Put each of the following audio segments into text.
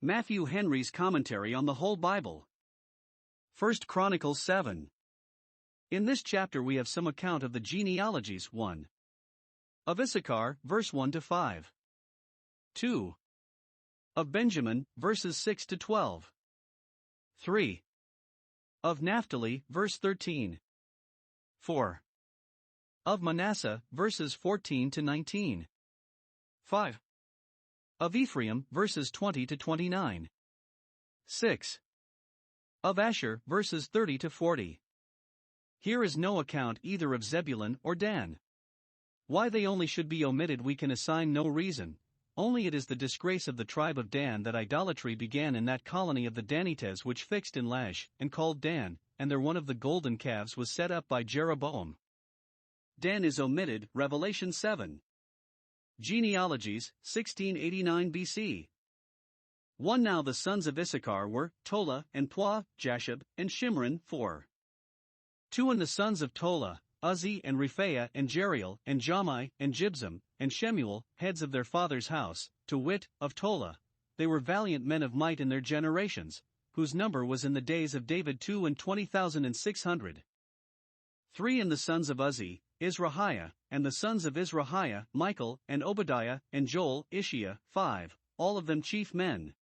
Matthew Henry's Commentary on the Whole Bible. 1 Chronicles 7. In this chapter we have some account of the genealogies 1. Of Issachar, verse 1 to 5. 2. Of Benjamin, verses 6 to 12. 3. Of Naphtali, verse 13. 4. Of Manasseh, verses 14 to 19. 5. Of Ephraim, verses 20 to 29. 6. Of Asher, verses 30 to 40. Here is no account either of Zebulun or Dan. Why they only should be omitted we can assign no reason, only it is the disgrace of the tribe of Dan that idolatry began in that colony of the Danites which fixed in Laish, and called Dan, and there one of the golden calves was set up by Jeroboam. Dan is omitted, Revelation 7. Genealogies, 1689 BC. 1. Now the sons of Issachar were, Tola, and Puah, Jashub, and Shimron, 4. 2. And the sons of Tola, Uzzi, and Rephaiah, and Jeriel, and Jahmai, and Jibzam, and Shemuel, heads of their father's house, to wit, of Tola. They were valiant men of might in their generations, whose number was in the days of David 22,600. 3. And the sons of Uzzi, Izrahiah, and the sons of Izrahiah, Michael, and Obadiah, and Joel, Ishiah, 5, all of them chief men.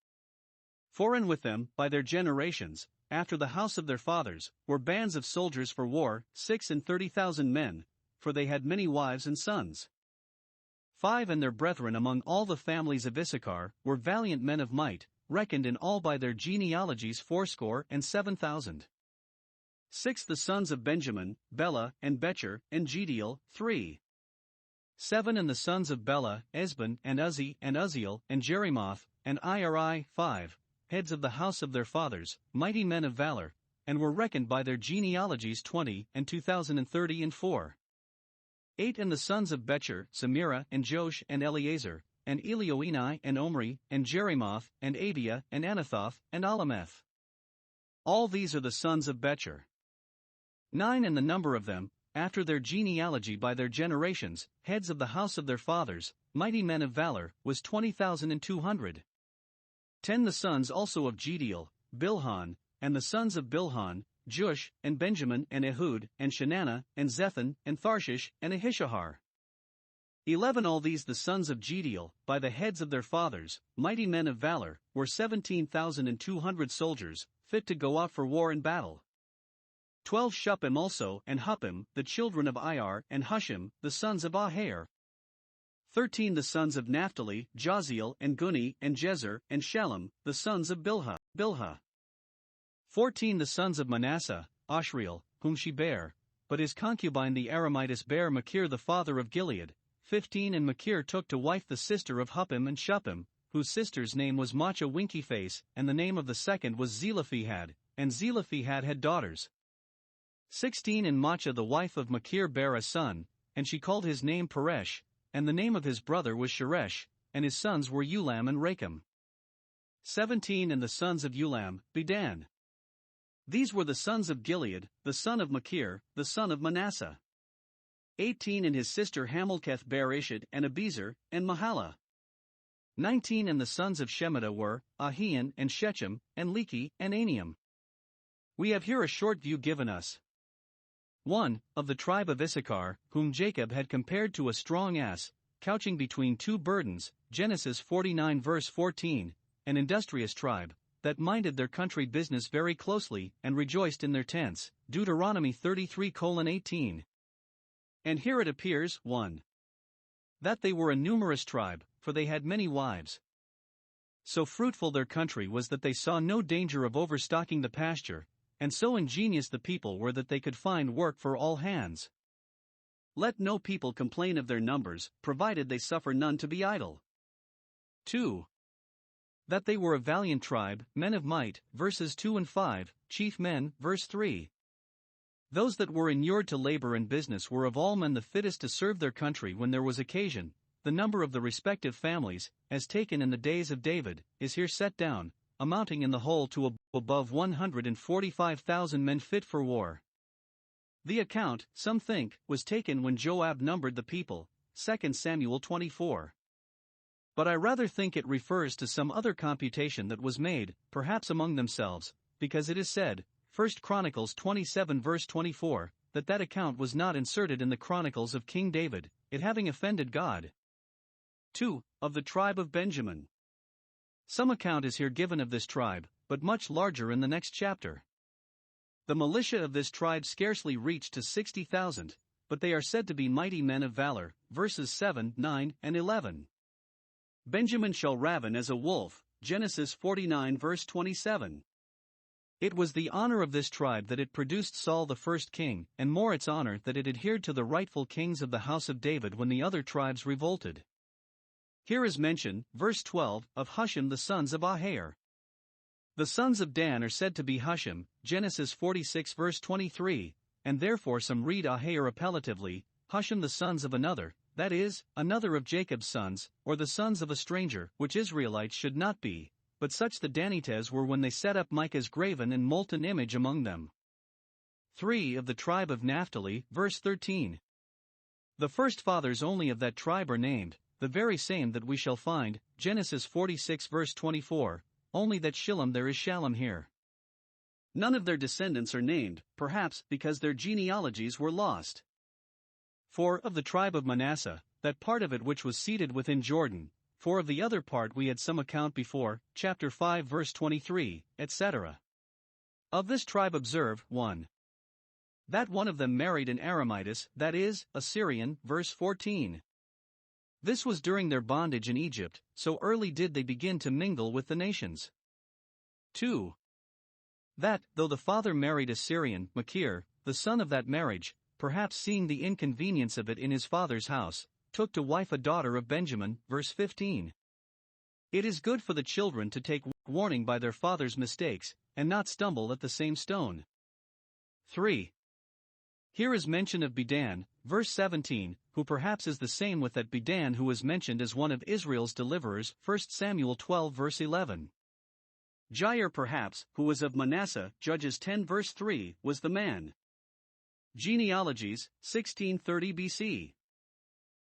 4. And with them, by their generations, after the house of their fathers, were bands of soldiers for war, 36,000 men, for they had many wives and sons. 5. And their brethren among all the families of Issachar, were valiant men of might, reckoned in all by their genealogies 7,000. 6. The sons of Benjamin, Bela, and Becher, and Jediel, 3. 7. And the sons of Bela, Esban, and Uzzi, and Uzziel, and Jerimoth, and Iri, 5, heads of the house of their fathers, mighty men of valor, and were reckoned by their genealogies 20, and 2,030 and 4. 8. And the sons of Becher, Zemira, and Josh, and Eleazar, and Elioenai, and Omri, and Jerimoth, and Abiah, and Anathoth, and Alameth. All these are the sons of Becher. 9. And the number of them, after their genealogy by their generations, heads of the house of their fathers, mighty men of valor, was 20,200. 10. The sons also of Jediel, Bilhan, and the sons of Bilhan, Jush, and Benjamin, and Ehud, and Shenanah, and Zethan, and Tharshish, and Ahishahar. 11. All these the sons of Jediel, by the heads of their fathers, mighty men of valor, were 17,200 soldiers, fit to go out for war and battle. 12. Shuppim also, and Huppim, the children of Ir, and Hushim, the sons of Aher. 13. The sons of Naphtali, Jaziel, and Guni, and Jezer, and Shalem, the sons of Bilhah. 14. The sons of Manasseh, Ashriel, whom she bare, but his concubine the Aramitess bare Machir the father of Gilead. 15. And Machir took to wife the sister of Huppim and Shuppim, whose sister's name was Macha Winkyface, and the name of the second was Zelophehad, and Zelophehad had daughters. 16. And Macha the wife of Machir bare a son, and she called his name Peresh, and the name of his brother was Sheresh, and his sons were Ulam and Racham. 17. And the sons of Ulam, Bedan. These were the sons of Gilead, the son of Machir, the son of Manasseh. 18. And his sister Hamilketh bare Ishad, and Abizer, and Mahalah. 19. And the sons of Shemida were, Ahian, and Shechem, and Lechi, and Aniam. We have here a short view given us. 1. Of the tribe of Issachar, whom Jacob had compared to a strong ass, couching between two burdens, Genesis 49 verse 14, an industrious tribe, that minded their country business very closely, and rejoiced in their tents, Deuteronomy 33:18. And here it appears, 1. That they were a numerous tribe, for they had many wives. So fruitful their country was that they saw no danger of overstocking the pasture, and so ingenious the people were that they could find work for all hands. Let no people complain of their numbers, provided they suffer none to be idle. 2. That they were a valiant tribe, men of might, verses 2 and 5, chief men, verse 3. Those that were inured to labor and business were of all men the fittest to serve their country when there was occasion. The number of the respective families, as taken in the days of David, is here set down, amounting in the whole to above 145,000 men fit for war. The account, some think, was taken when Joab numbered the people, 2 Samuel 24. but I rather think it refers to some other computation that was made, perhaps among themselves, because it is said, 1 Chronicles 27 verse 24, that account was not inserted in the Chronicles of King David, it having offended God. 2. Of the tribe of Benjamin. Some account is here given of this tribe, but much larger in the next chapter. The militia of this tribe scarcely reached to 60,000, but they are said to be mighty men of valor, verses 7, 9, and 11. Benjamin shall raven as a wolf, Genesis 49 verse 27. It was the honor of this tribe that it produced Saul the first king, and more its honor that it adhered to the rightful kings of the house of David when the other tribes revolted. Here is mention, verse 12, of Hushim the sons of Aher. The sons of Dan are said to be Hushim, Genesis 46 verse 23, and therefore some read Aher appellatively, Hushim the sons of another, that is, another of Jacob's sons, or the sons of a stranger, which Israelites should not be, but such the Danites were when they set up Micah's graven and molten image among them. 3. Of the tribe of Naphtali, verse 13. The first fathers only of that tribe are named, the very same that we shall find, Genesis 46 verse 24, only that Shilem there is Shalem here. None of their descendants are named, perhaps because their genealogies were lost. 4. Of the tribe of Manasseh, that part of it which was seated within Jordan, for of the other part we had some account before, chapter 5 verse 23, etc. Of this tribe observe, 1. That one of them married an Aramitess, that is, a Syrian, verse 14. This was during their bondage in Egypt, so early did they begin to mingle with the nations. 2. That, though the father married a Syrian, Machir, the son of that marriage, perhaps seeing the inconvenience of it in his father's house, took to wife a daughter of Benjamin, verse 15. It is good for the children to take warning by their father's mistakes, and not stumble at the same stone. 3. Here is mention of Bedan, verse 17, who perhaps is the same with that Bedan who is mentioned as one of Israel's deliverers, 1 Samuel 12 verse 11. Jair perhaps, who was of Manasseh, Judges 10 verse 3, was the man. Genealogies, 1630 BC.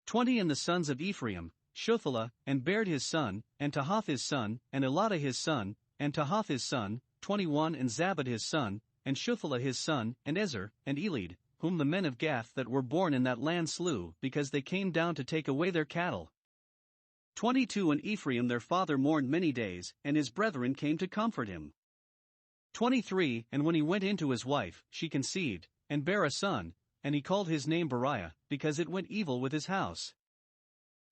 20. And the sons of Ephraim, Shuthalah, and Baird his son, and Tahath his son, and Eladah his son, and Tahath his son, 21. And Zabad his son, and Shuthalah his son, and Ezer, and Elid, whom the men of Gath that were born in that land slew, because they came down to take away their cattle. 22. And Ephraim their father mourned many days, and his brethren came to comfort him. 23. And when he went into his wife, she conceived, and bare a son, and he called his name Beriah, because it went evil with his house.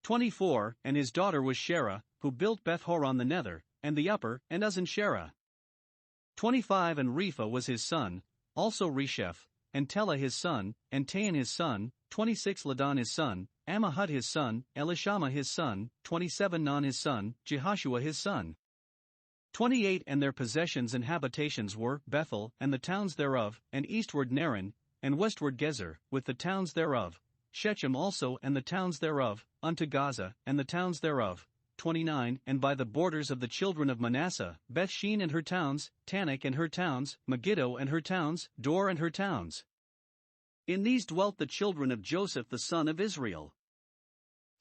24. And his daughter was Sherah, who built Beth-horon the nether, and the upper, and Uzzen-Sherah. 25. And Repha was his son, also Resheph, and Telah his son, and Tahan his son, 26. Ladan his son, Ammihud his son, Elishama his son, 27. Non his son, Jehoshua his son. 28. And their possessions and habitations were Bethel, and the towns thereof, and eastward Naran, and westward Gezer, with the towns thereof, Shechem also and the towns thereof, unto Gaza, and the towns thereof. 29. And by the borders of the children of Manasseh, Bethshean and her towns, Tanakh and her towns, Megiddo and her towns, Dor and her towns. In these dwelt the children of Joseph the son of Israel.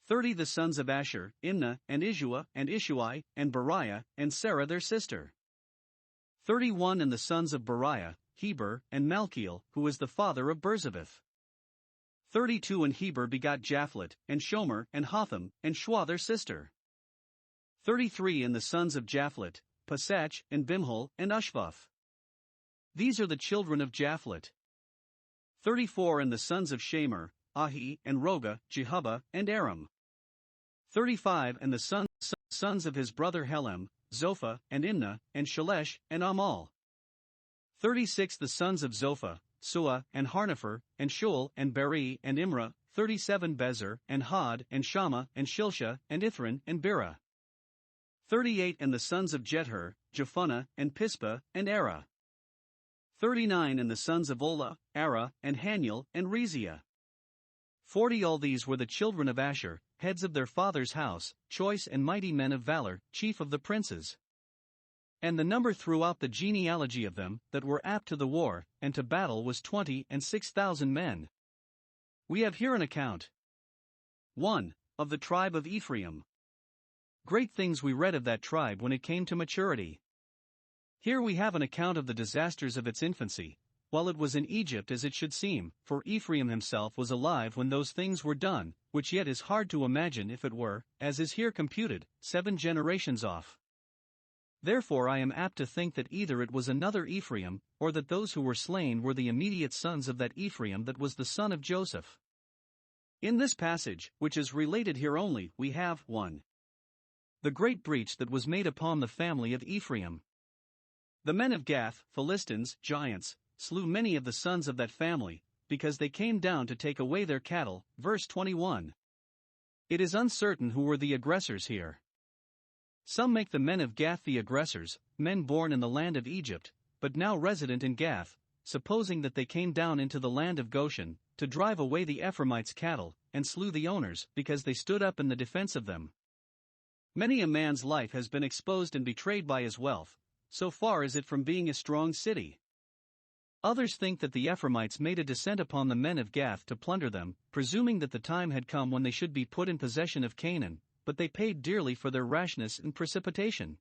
30. The sons of Asher, Imnah, and Ishua, and Ishui, and Beriah, and Sarah their sister. 31. And the sons of Beriah, Heber, and Malchiel, who was the father of Berzabeth. 32. And Heber begot Japhlet, and Shomer, and Hotham, and Shua their sister. 33. And the sons of Japhlet, Pasach, and Bimhal, and Ushvath. These are the children of Japhlet. 34. And the sons of Shamer, Ahi, and Roga, Jehubbah, and Aram. 35. And the sons of his brother Helem, Zophah, and Imnah, and Shalesh, and Amal. 36. The sons of Zophah, Sua, and Harnepher, and Shul, and Beri, and Imrah, 37. Bezer, and Had, and Shammah, and Shilsha, and Ithran, and Bera. 38. And the sons of Jether, Jephunneh, and Pispa, and Era. 39. And the sons of Olah, Ara, and Haniel, and Reziah. 40. All these were the children of Asher, heads of their father's house, choice and mighty men of valor, chief of the princes. And the number throughout the genealogy of them that were apt to the war and to battle was 26,000 men. We have here an account. 1. Of the tribe of Ephraim. Great things we read of that tribe when it came to maturity. Here we have an account of the disasters of its infancy, while it was in Egypt as it should seem, for Ephraim himself was alive when those things were done, which yet is hard to imagine if it were, as is here computed, 7 generations off. Therefore I am apt to think that either it was another Ephraim, or that those who were slain were the immediate sons of that Ephraim that was the son of Joseph. In this passage, which is related here only, we have 1. The great breach that was made upon the family of Ephraim. The men of Gath, Philistines, giants, slew many of the sons of that family, because they came down to take away their cattle, verse 21. It is uncertain who were the aggressors here. Some make the men of Gath the aggressors, men born in the land of Egypt, but now resident in Gath, supposing that they came down into the land of Goshen, to drive away the Ephraimites' cattle, and slew the owners, because they stood up in the defense of them. Many a man's life has been exposed and betrayed by his wealth, so far is it from being a strong city. Others think that the Ephraimites made a descent upon the men of Gath to plunder them, presuming that the time had come when they should be put in possession of Canaan, but they paid dearly for their rashness and precipitation.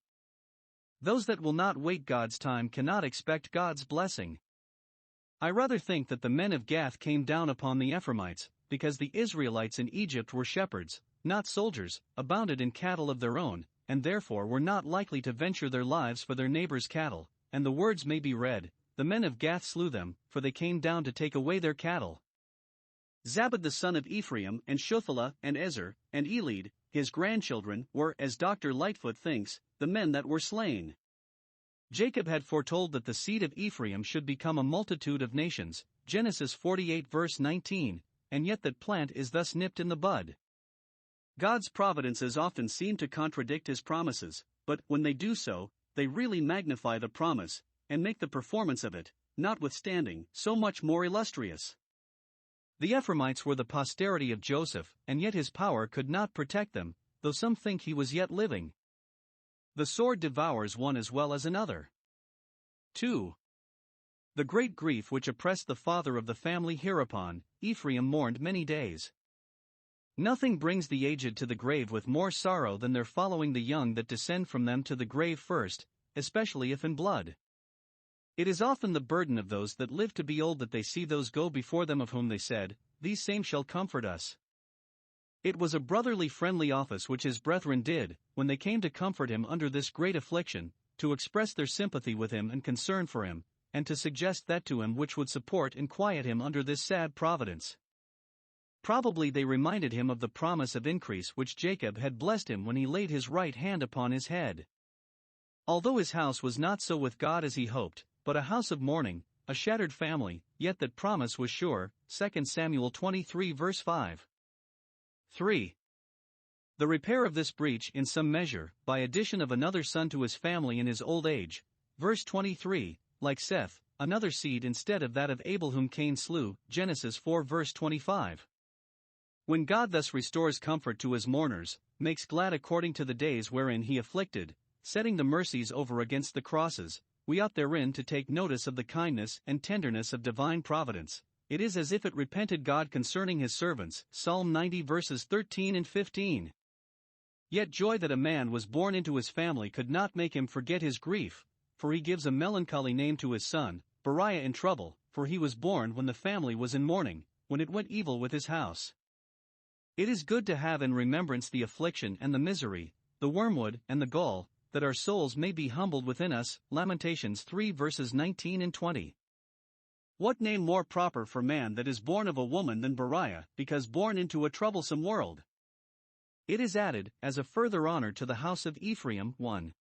Those that will not wait God's time cannot expect God's blessing. I rather think that the men of Gath came down upon the Ephraimites, because the Israelites in Egypt were shepherds, not soldiers, abounded in cattle of their own, and therefore were not likely to venture their lives for their neighbors' cattle, and the words may be read, the men of Gath slew them, for they came down to take away their cattle. Zabad the son of Ephraim, and Shuthalah, and Ezer, and Elid, his grandchildren, were, as Dr. Lightfoot thinks, the men that were slain. Jacob had foretold that the seed of Ephraim should become a multitude of nations, Genesis 48 verse 19, and yet that plant is thus nipped in the bud. God's providences often seem to contradict his promises, but, when they do so, they really magnify the promise, and make the performance of it, notwithstanding, so much more illustrious. The Ephraimites were the posterity of Joseph, and yet his power could not protect them, though some think he was yet living. The sword devours one as well as another. 2. The great grief which oppressed the father of the family hereupon, Ephraim mourned many days. Nothing brings the aged to the grave with more sorrow than their following the young that descend from them to the grave first, especially if in blood. It is often the burden of those that live to be old that they see those go before them of whom they said, these same shall comfort us. It was a brotherly friendly office which his brethren did, when they came to comfort him under this great affliction, to express their sympathy with him and concern for him, and to suggest that to him which would support and quiet him under this sad providence. Probably they reminded him of the promise of increase which Jacob had blessed him when he laid his right hand upon his head. Although his house was not so with God as he hoped, but a house of mourning, a shattered family, yet that promise was sure, 2 Samuel 23 verse 5. 3. The repair of this breach in some measure, by addition of another son to his family in his old age, verse 23, like Seth, another seed instead of that of Abel whom Cain slew, Genesis 4 verse 25. When God thus restores comfort to his mourners, makes glad according to the days wherein he afflicted, setting the mercies over against the crosses, we ought therein to take notice of the kindness and tenderness of divine providence. It is as if it repented God concerning his servants, Psalm 90 verses 13 and 15. Yet joy that a man was born into his family could not make him forget his grief, for he gives a melancholy name to his son, Beriah in trouble, for he was born when the family was in mourning, when it went evil with his house. It is good to have in remembrance the affliction and the misery, the wormwood and the gall, that our souls may be humbled within us, Lamentations 3 verses 19 and 20. What name more proper for man that is born of a woman than Beriah, because born into a troublesome world? It is added, as a further honor to the house of Ephraim, 1.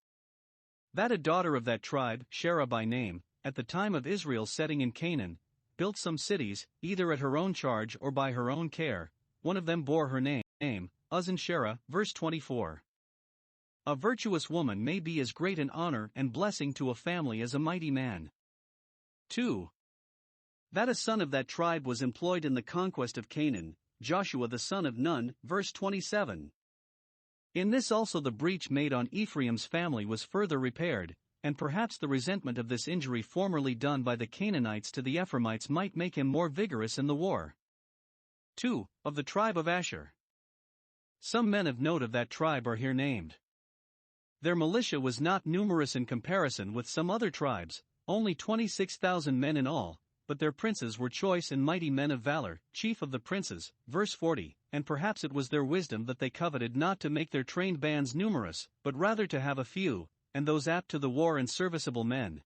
That a daughter of that tribe, Sherah by name, at the time of Israel's setting in Canaan, built some cities, either at her own charge or by her own care. One of them bore her name, Uzan-Sherah, verse 24. A virtuous woman may be as great an honor and blessing to a family as a mighty man. 2. That a son of that tribe was employed in the conquest of Canaan, Joshua the son of Nun, verse 27. In this also the breach made on Ephraim's family was further repaired, and perhaps the resentment of this injury formerly done by the Canaanites to the Ephraimites might make him more vigorous in the war. 2. Of the tribe of Asher. Some men of note of that tribe are here named. Their militia was not numerous in comparison with some other tribes, only 26,000 men in all, but their princes were choice and mighty men of valor, chief of the princes, verse 40, and perhaps it was their wisdom that they coveted not to make their trained bands numerous, but rather to have a few, and those apt to the war and serviceable men.